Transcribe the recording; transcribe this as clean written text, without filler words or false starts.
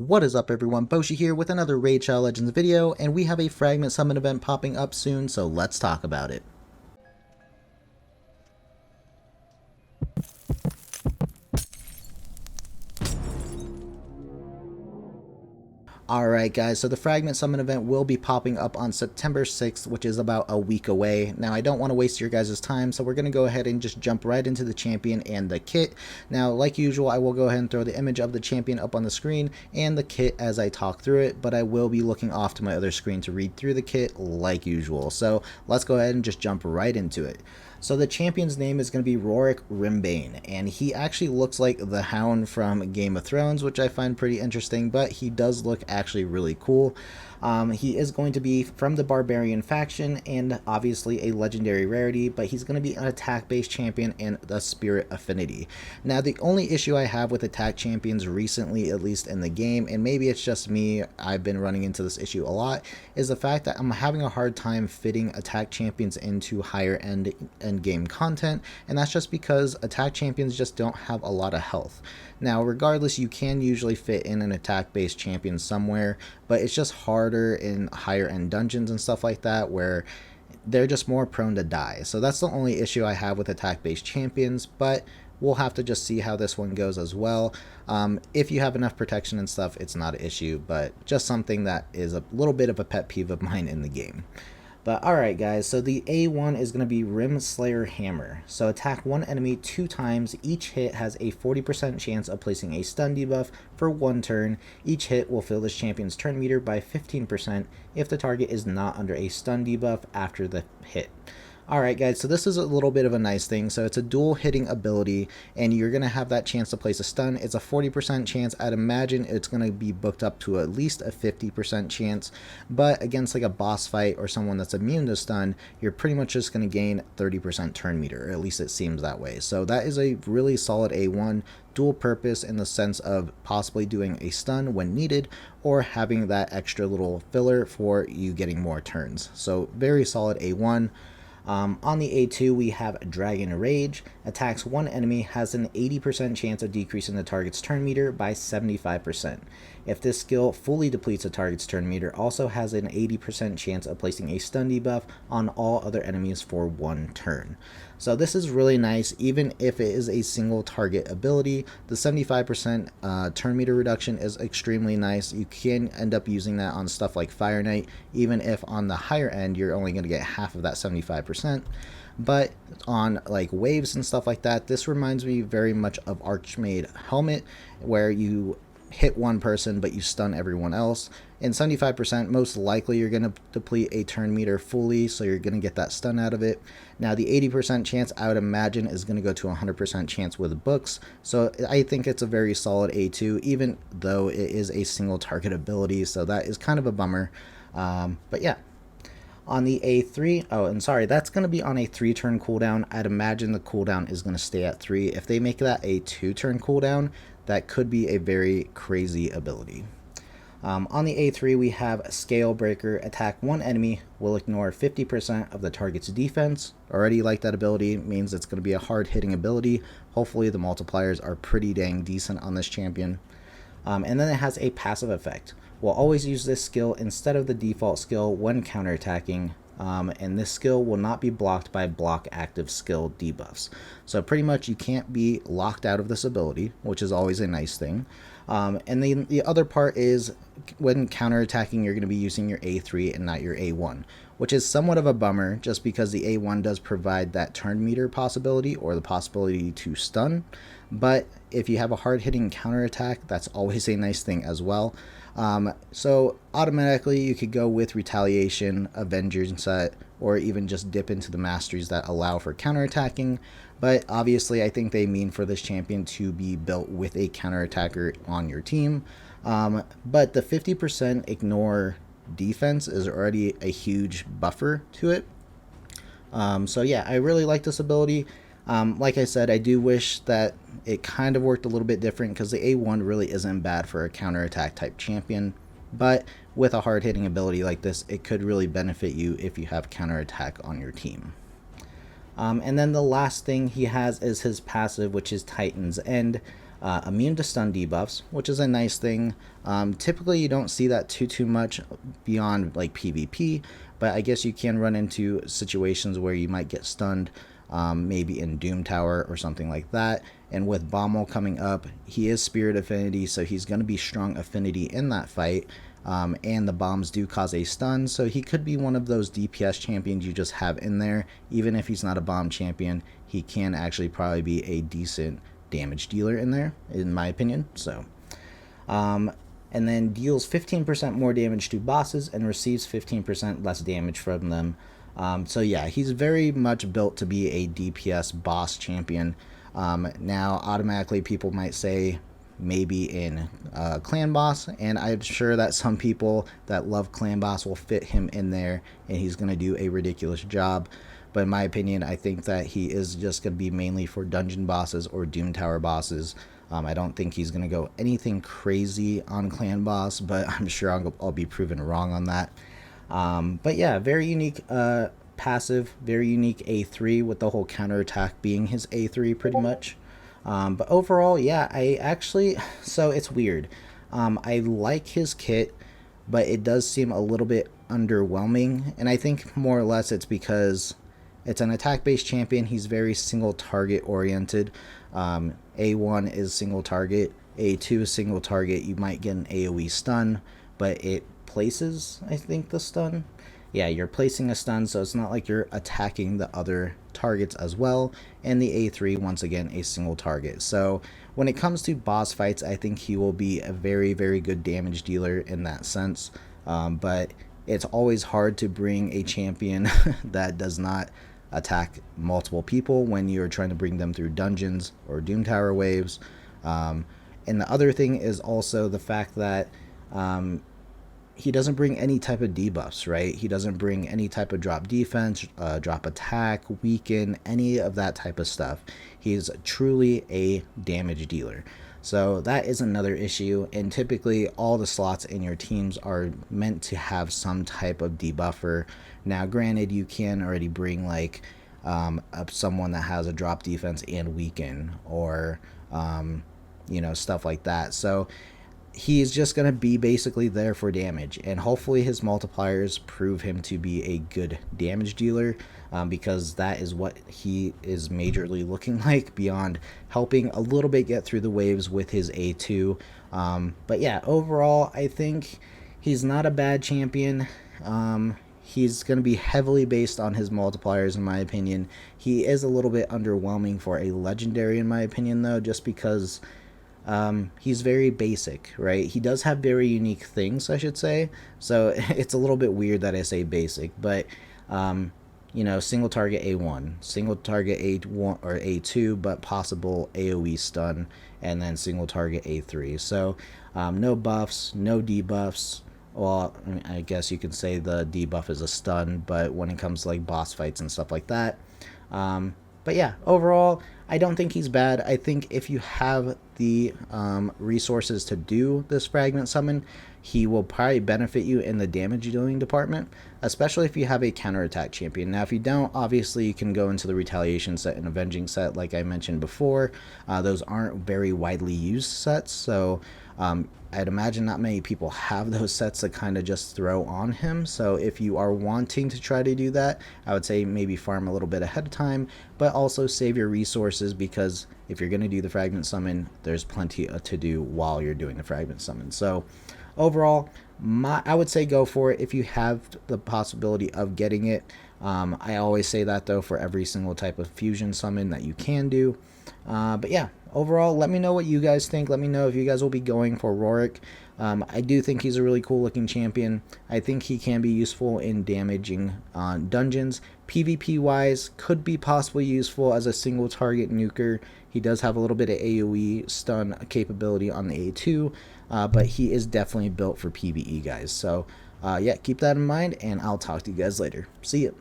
What is up everyone, Boshi here with another Raid Shadow Legends video, and we have a Fragment Summon event popping up soon, so let's talk about it. Alright guys, so the Fragment Summon event will be popping up on September 6th, which is about a week away. Now I don't want to waste your guys' time, so we're going to go ahead and just jump right into the champion and the kit. Now like usual, I will go ahead and throw the image of the champion up on the screen and the kit as I talk through it, but I will be looking off to my other screen to read through the kit like usual. So let's go ahead and just jump right into it. So the champion's name is going to be Roric Wyrmbane, and he actually looks like the Hound from Game of Thrones, which I find pretty interesting, but he does look actually really cool. He is going to be from the Barbarian faction and obviously a legendary rarity, but he's going to be an attack-based champion and the Spirit Affinity. Now the only issue I have with attack champions recently, at least in the game, and maybe it's just me, I've been running into this issue a lot, is the fact that I'm having a hard time fitting attack champions into higher end game content, and that's just because attack champions just don't have a lot of health. Now regardless, you can usually fit in an attack based champion somewhere, but it's just harder in higher end dungeons and stuff like that where they're just more prone to die. So that's the only issue I have with attack based champions, but we'll have to just see how this one goes as well. If you have enough protection and stuff, it's not an issue, but just something that is a little bit of a pet peeve of mine in the game. But alright guys, so the A1 is going to be Rim Slayer Hammer. So attack one enemy 2 times, each hit has a 40% chance of placing a stun debuff for 1 turn. Each hit will fill this champion's turn meter by 15% if the target is not under a stun debuff after the hit. Alright guys, so this is a little bit of a nice thing. So it's a dual hitting ability and you're going to have that chance to place a stun. It's a 40% chance. I'd imagine it's going to be booked up to at least a 50% chance, but against like a boss fight or someone that's immune to stun, you're pretty much just going to gain 30% turn meter, or at least it seems that way. So that is a really solid A1, dual purpose in the sense of possibly doing a stun when needed or having that extra little filler for you getting more turns. So very solid A1. On the A2 we have Dragon Rage. Attacks one enemy, has an 80% chance of decreasing the target's turn meter by 75%. If this skill fully depletes a target's turn meter, also has an 80% chance of placing a stun debuff on all other enemies for 1 turn. So this is really nice, even if it is a single target ability. The 75% turn meter reduction is extremely nice. You can end up using that on stuff like Fire Knight, even if on the higher end you're only going to get half of that 75%. But on like waves and stuff like that, this reminds me very much of Archmaid Helmet, where you hit one person but you stun everyone else. In 75%, most likely you're going to deplete a turn meter fully, so you're going to get that stun out of it. Now the 80% chance, I would imagine, is going to go to 100% chance with books, so I think it's a very solid A2, even though it is a single target ability, so that is kind of a bummer. But yeah. On the A3, oh, and sorry, that's going to be on a 3-turn cooldown. I'd imagine the cooldown is going to stay at 3. If they make that a 2-turn cooldown, that could be a very crazy ability. On the A3, we have Scale Breaker. Attack one enemy, will ignore 50% of the target's defense. Already like that ability, means it's going to be a hard-hitting ability. Hopefully the multipliers are pretty dang decent on this champion. And then it has a passive effect. We'll always use this skill instead of the default skill when counterattacking, and this skill will not be blocked by block active skill debuffs. So pretty much you can't be locked out of this ability, which is always a nice thing. And the other part is when counterattacking, you're going to be using your A3 and not your A1, which is somewhat of a bummer just because the A1 does provide that turn meter possibility or the possibility to stun. But if you have a hard-hitting counterattack, that's always a nice thing as well. So automatically you could go with Retaliation, Avengers set, or even just dip into the masteries that allow for counterattacking. But obviously I think they mean for this champion to be built with a counterattacker on your team. But the 50% ignore defense is already a huge buffer to it. So yeah, I really like this ability. Like I said, I do wish that it kind of worked a little bit different because the A1 really isn't bad for a counterattack type champion, but with a hard-hitting ability like this, it could really benefit you if you have counterattack on your team. And then the last thing he has is his passive, which is Titan's End. immune to stun debuffs, which is a nice thing. Typically, you don't see that too much beyond like PvP, but I guess you can run into situations where you might get stunned, maybe in Doom Tower or something like that. And with Bommel coming up, he is Spirit Affinity, so he's going to be strong affinity in that fight. And the bombs do cause a stun, so he could be one of those DPS champions you just have in there. Even if he's not a bomb champion, he can actually probably be a decent damage dealer in there, in my opinion. So, and then deals 15% more damage to bosses and receives 15% less damage from them. So yeah, he's very much built to be a DPS boss champion. Now, automatically people might say maybe in clan boss, and I'm sure that some people that love clan boss will fit him in there and he's going to do a ridiculous job. But in my opinion, I think that he is just going to be mainly for dungeon bosses or Doom Tower bosses. I don't think he's going to go anything crazy on clan boss, but I'm sure I'll be proven wrong on that. But yeah, very unique passive, very unique A3 with the whole counterattack being his A3 pretty much. But overall, yeah, so it's weird. I like his kit, but it does seem a little bit underwhelming, and I think more or less it's because it's an attack-based champion. He's very single target oriented. A1 is single target, A2 is single target. You might get an AoE stun, but it places, I think, the stun. Yeah, you're placing a stun, so it's not like you're attacking the other targets as well. And the A3, once again, a single target. So when it comes to boss fights, I think he will be a very, very good damage dealer in that sense. But it's always hard to bring a champion that does not attack multiple people when you're trying to bring them through dungeons or Doom Tower waves. And the other thing is also the fact that he doesn't bring any type of debuffs, right? He doesn't bring any type of drop defense, drop attack, weaken, any of that type of stuff. He's truly a damage dealer. So that is another issue, and typically all the slots in your teams are meant to have some type of debuffer. Now granted, you can already bring like someone that has a drop defense and weaken, or stuff like that. So he's just going to be basically there for damage, and hopefully his multipliers prove him to be a good damage dealer, because that is what he is majorly looking like, beyond helping a little bit get through the waves with his A2. But yeah, overall, I think he's not a bad champion. He's going to be heavily based on his multipliers, in my opinion. He is a little bit underwhelming for a legendary, in my opinion, though, just because he's very basic, right? He does have very unique things, I should say. So it's a little bit weird that I say basic, but single target A1, single target A1 or A2, but possible AoE stun, and then single target A3. So no buffs, no debuffs. Well, I guess you could say the debuff is a stun, but when it comes to like boss fights and stuff like that. But yeah, overall, I don't think he's bad. I think if you have the resources to do this Fragment Summon, he will probably benefit you in the damage dealing department, especially if you have a counterattack champion. Now, if you don't, obviously you can go into the Retaliation set and Avenging set, like I mentioned before. Those aren't very widely used sets, so I'd imagine not many people have those sets to kind of just throw on him. So if you are wanting to try to do that, I would say maybe farm a little bit ahead of time, but also save your resources, because if you're going to do the Fragment Summon, there's plenty to do while you're doing the Fragment Summon. So overall, I would say go for it if you have the possibility of getting it. I always say that, though, for every single type of fusion summon that you can do. But yeah, overall, let me know what you guys think. Let me know if you guys will be going for Roric. I do think he's a really cool looking champion. I think he can be useful in damaging dungeons. PvP wise, could be possibly useful as a single target nuker. He does have a little bit of AoE stun capability on the A2, but he is definitely built for PvE, guys. So yeah, keep that in mind, and I'll talk to you guys later. See ya.